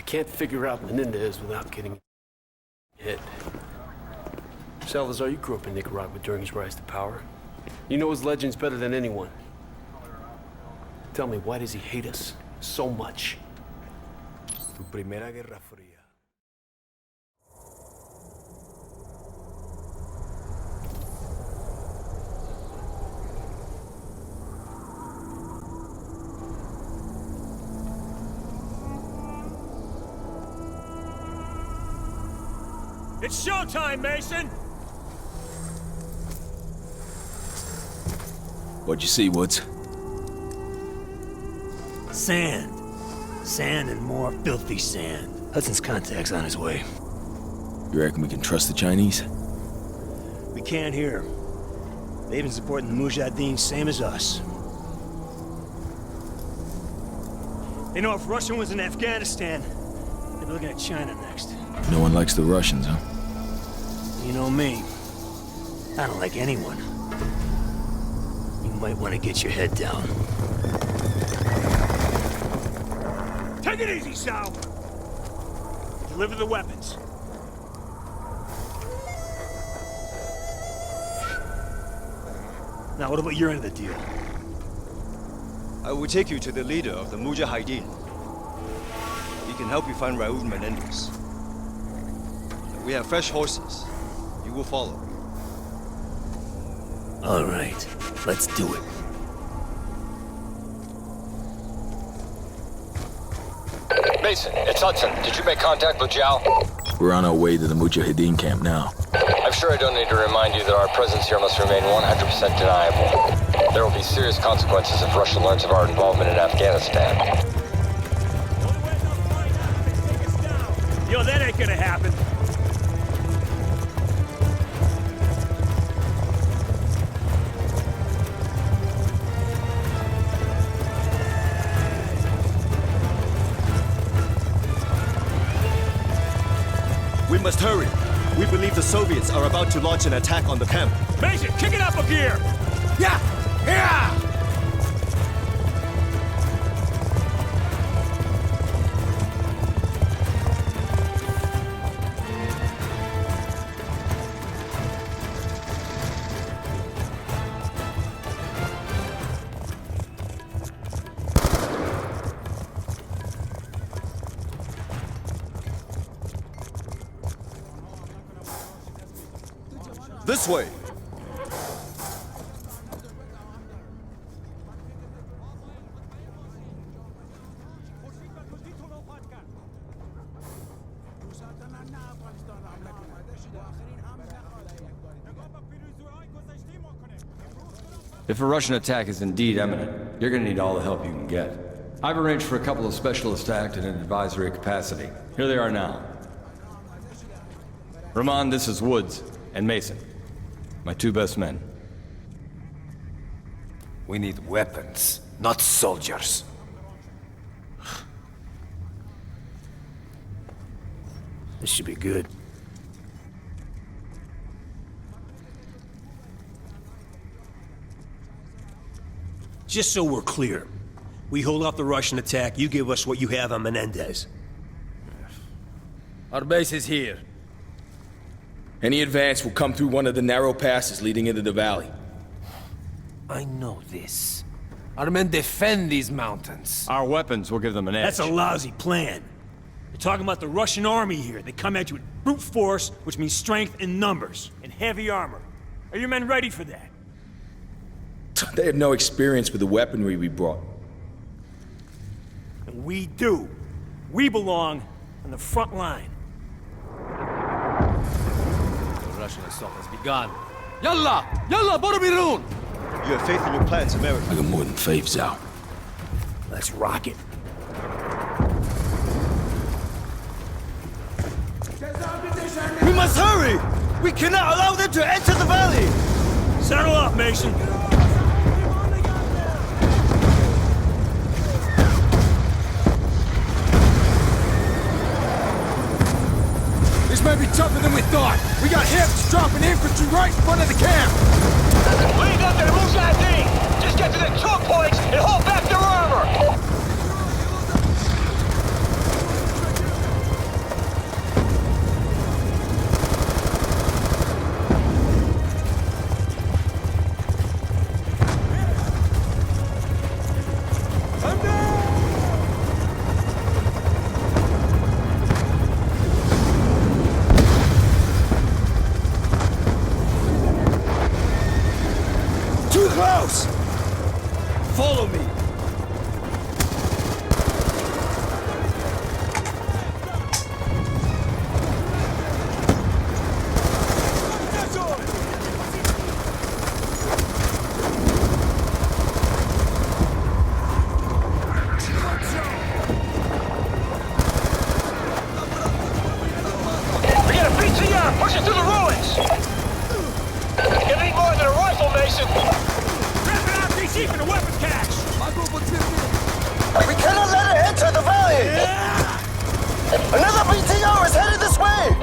can't figure out Menendez without getting hit. Salazar, you grew up in Nicaragua during his rise to power. You know his legends better than anyone. Tell me, why does he hate us so much? Tu primera guerra fría. It's showtime, Mason! What'd you see, Woods? Sand. Sand and more filthy sand. Hudson's contact's on his way. You reckon we can trust the Chinese? We can't here. They've been supporting the Mujahideen same as us. They know if Russia was in Afghanistan, they'd be looking at China next. No one likes the Russians, huh? You know me. I don't like anyone. You might want to get your head down. Take it easy, Sal! Deliver the weapons. Now, what about your end of the deal? I will take you to the leader of the Mujahideen. He can help you find Raul Menendez. We have fresh horses. You will follow. All right, let's do it. Mason, it's Hudson. Did you make contact with Zhao? We're on our way to the Mujahideen camp now. I'm sure I don't need to remind you that our presence here must remain 100% deniable. There will be serious consequences if Russia learns of our involvement in Afghanistan. Yo, that ain't gonna happen. We must hurry. We believe the Soviets are about to launch an attack on the camp. Mason, kick it up a gear! Yeah! Yeah! This way! If a Russian attack is indeed imminent, you're gonna need all the help you can get. I've arranged for a couple of specialists to act in an advisory capacity. Here they are now. Rahman, this is Woods, and Mason. My two best men. We need weapons, not soldiers. This should be good. Just so we're clear, we hold off the Russian attack, you give us what you have on Menendez. Our base is here. Any advance will come through one of the narrow passes leading into the valley. I know this. Our men defend these mountains. Our weapons will give them an edge. That's a lousy plan. You're talking about the Russian army here. They come at you with brute force, which means strength in numbers, and heavy armor. Are your men ready for that? They have no experience with the weaponry we brought. And we do. We belong on the front line. The Russian assault has begun. Yalla! Yalla, Boromirun! You have faith in your plans, America. I got more than faith, Zhao. Let's rock it. We must hurry! We cannot allow them to enter the valley! Saddle up, Mason. This may be tougher than we thought. We got hips dropping infantry right in front of the camp. Lead up to the Mujahideen! Just get to the choke points and hold back their armor! close! Follow me! We got a BTR pushing through the ruins! Gonna need more than a rifle, Mason! Grab an RPG from the weapons cache! We cannot let it enter the valley! Another BTR is headed this way!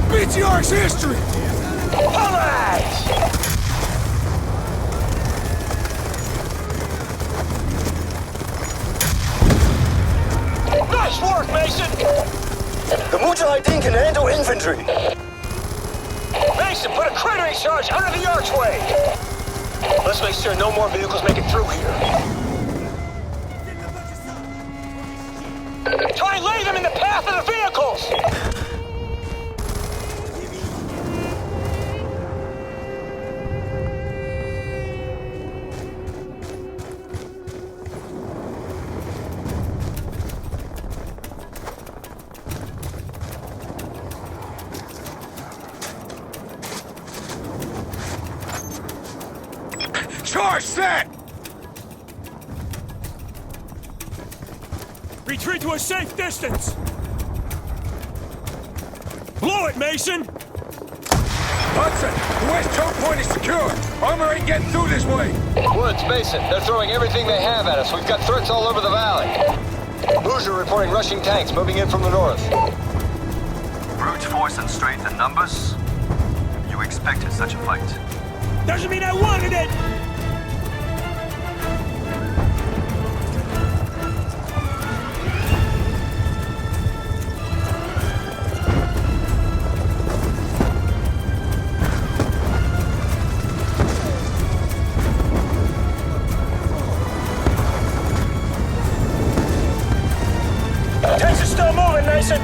BTR's history! Alright! Nice work, Mason! The Mujahideen can handle infantry. Mason, put a cratering charge under the archway! Let's make sure no more vehicles make it through here. Try and lay them in the path of the vehicles! Charge set! Retreat to a safe distance! Blow it, Mason! Hudson, the west choke point is secure. Armor ain't getting through this way. Woods, Mason, they're throwing everything they have at us. We've got threats all over the valley. Hoosier reporting rushing tanks moving in from the north. Brute force and strength in numbers? You expected such a fight. Doesn't mean I wanted it! Tanks are still moving, Mason!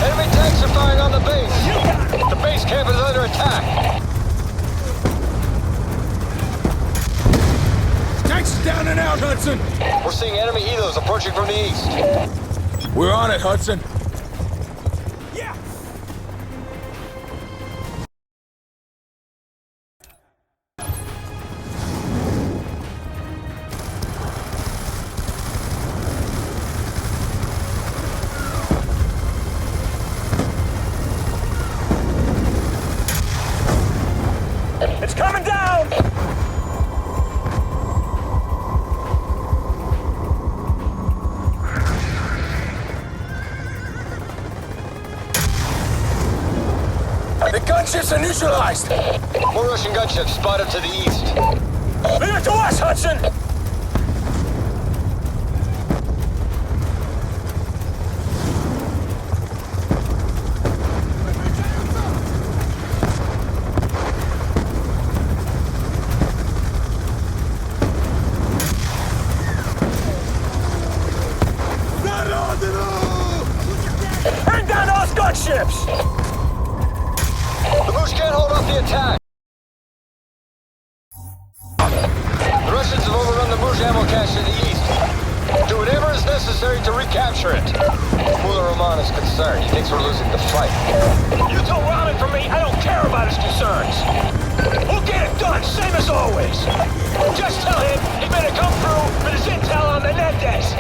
Enemy tanks are firing on the base. The base camp is under attack. Tanks is down and out, Hudson. We're seeing enemy helos approaching from the east. We're on it, Hudson. Yeah! It's coming down! The gunships are neutralized. More Russian gunships spotted to the east. Leave it to us, Hudson! Bring down those gunships! The Moose can't hold off the attack. The Russians have overrun the Moose ammo cache to the east. Do whatever is necessary to recapture it. Mullah Rahman is concerned. He thinks we're losing the fight. You told Rahman from me I don't care about his concerns. We'll get it done, same as always. Just tell him he better come through with his intel on Menendez.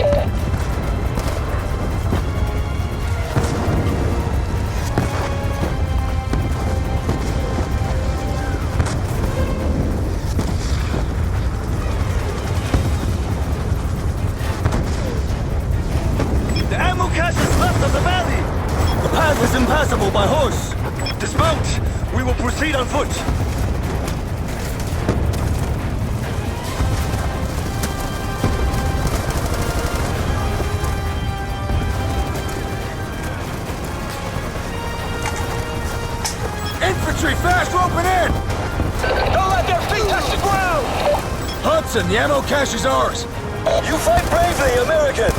We will proceed on foot. Infantry, fast roping in! Don't let their feet touch the ground! Hudson, the ammo cache is ours. You fight bravely, American!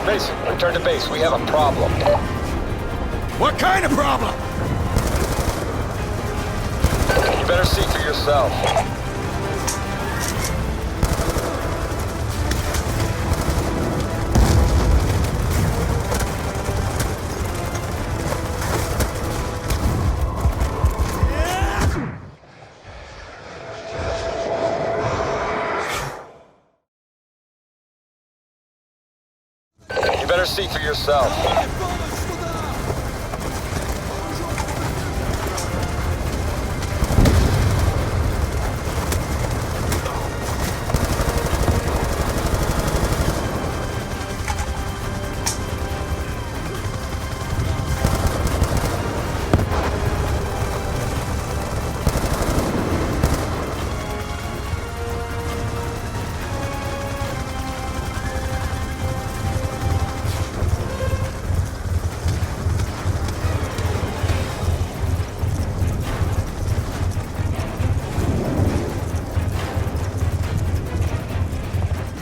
Mason, return to base. We have a problem. What kind of problem? You better see for yourself. You better see for yourself.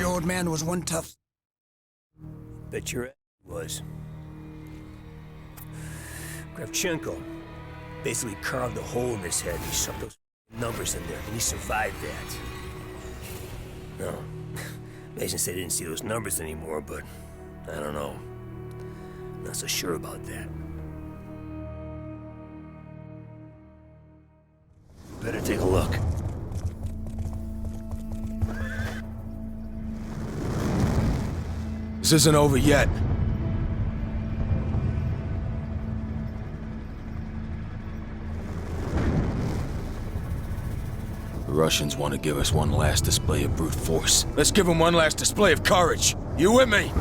Old man was one tough. Bet your ass was. Kravchenko basically carved a hole in his head and he shoved those numbers in there, and he survived that. No. Mason said he didn't see those numbers anymore, but I don't know. Not so sure about that. Better take a look. This isn't over yet. The Russians want to give us one last display of brute force. Let's give them one last display of courage. You with me?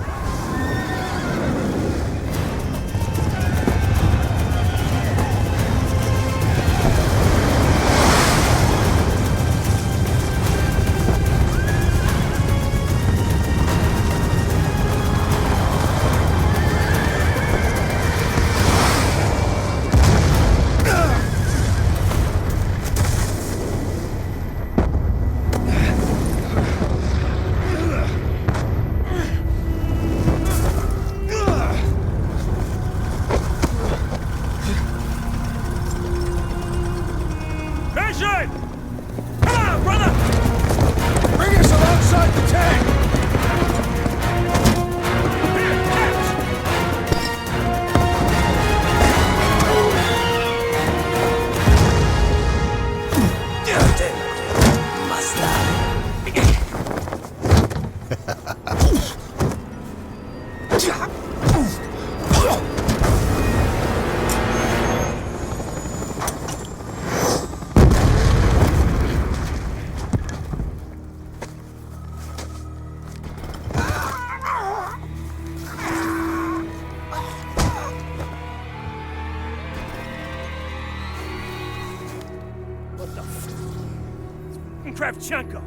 Kravchenko!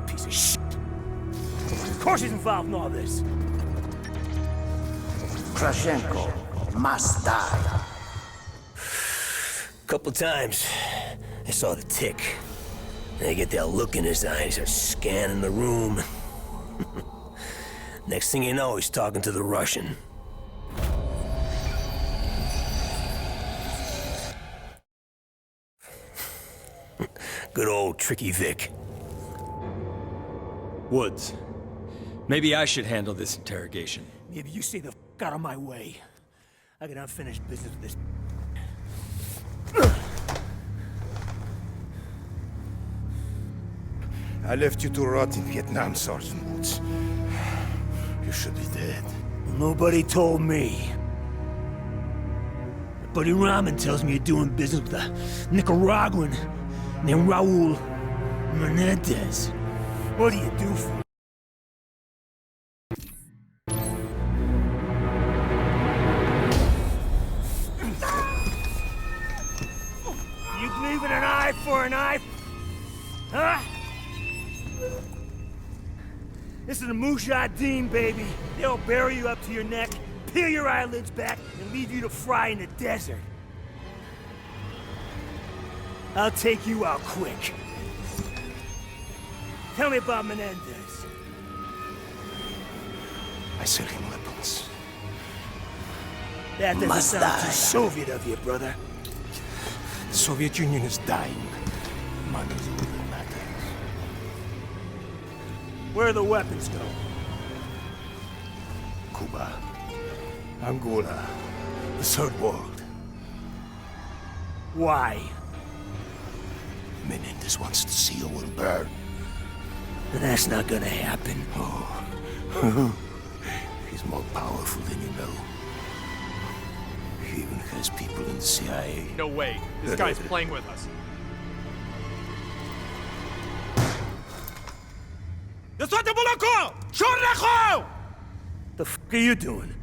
Piece of shit. Of course he's involved in all this. Kravchenko must die. Couple times, I saw the tick. And I get that look in his eyes, I start scanning the room. Next thing you know, he's talking to the Russian. Good old Tricky Vic. Woods, maybe I should handle this interrogation. Maybe you stay the f*** out of my way. I got unfinished business with this. I left you to rot in Vietnam, Sergeant Woods. You should be dead. Nobody told me. Buddy Rahman tells me you're doing business with a Nicaraguan named Raul Menendez. What do you do for? eye for an eye? Huh? This is the Mujahideen, baby. They'll bury you up to your neck, peel your eyelids back, and leave you to fry in the desert. I'll take you out quick. Tell me about Menendez. I sell him weapons. That doesn't sound too Soviet of you, brother. The Soviet Union is dying. Money's all that matters. Where do the weapons go? Cuba, Angola, the Third World. Why? Menendez wants to see the world burn. But that's not gonna happen. Oh. He's more powerful than you know. He even has people in the CIA. No way. This guy's playing with us. The f are you doing?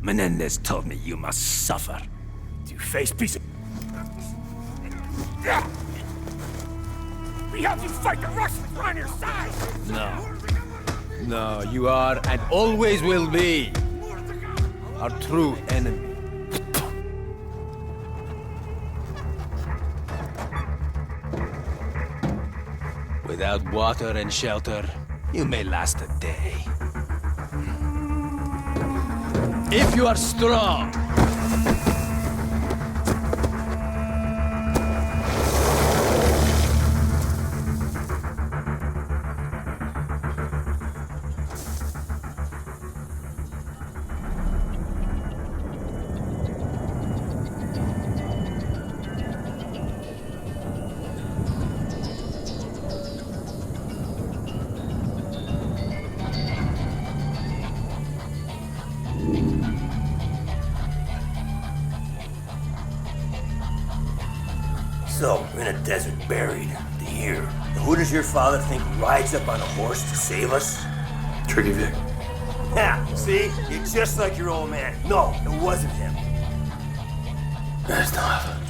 Menendez told me you must suffer. You face piece of... We helped you fight the Russians. We're on your side. No. No, you are and always will be our true enemy. Without water and shelter, you may last a day. If you are strong, So, we're in a desert buried. Here. Who does your father think rides up on a horse to save us? Tricky Vic. Yeah, see? You're just like your old man. No, it wasn't him. That's not.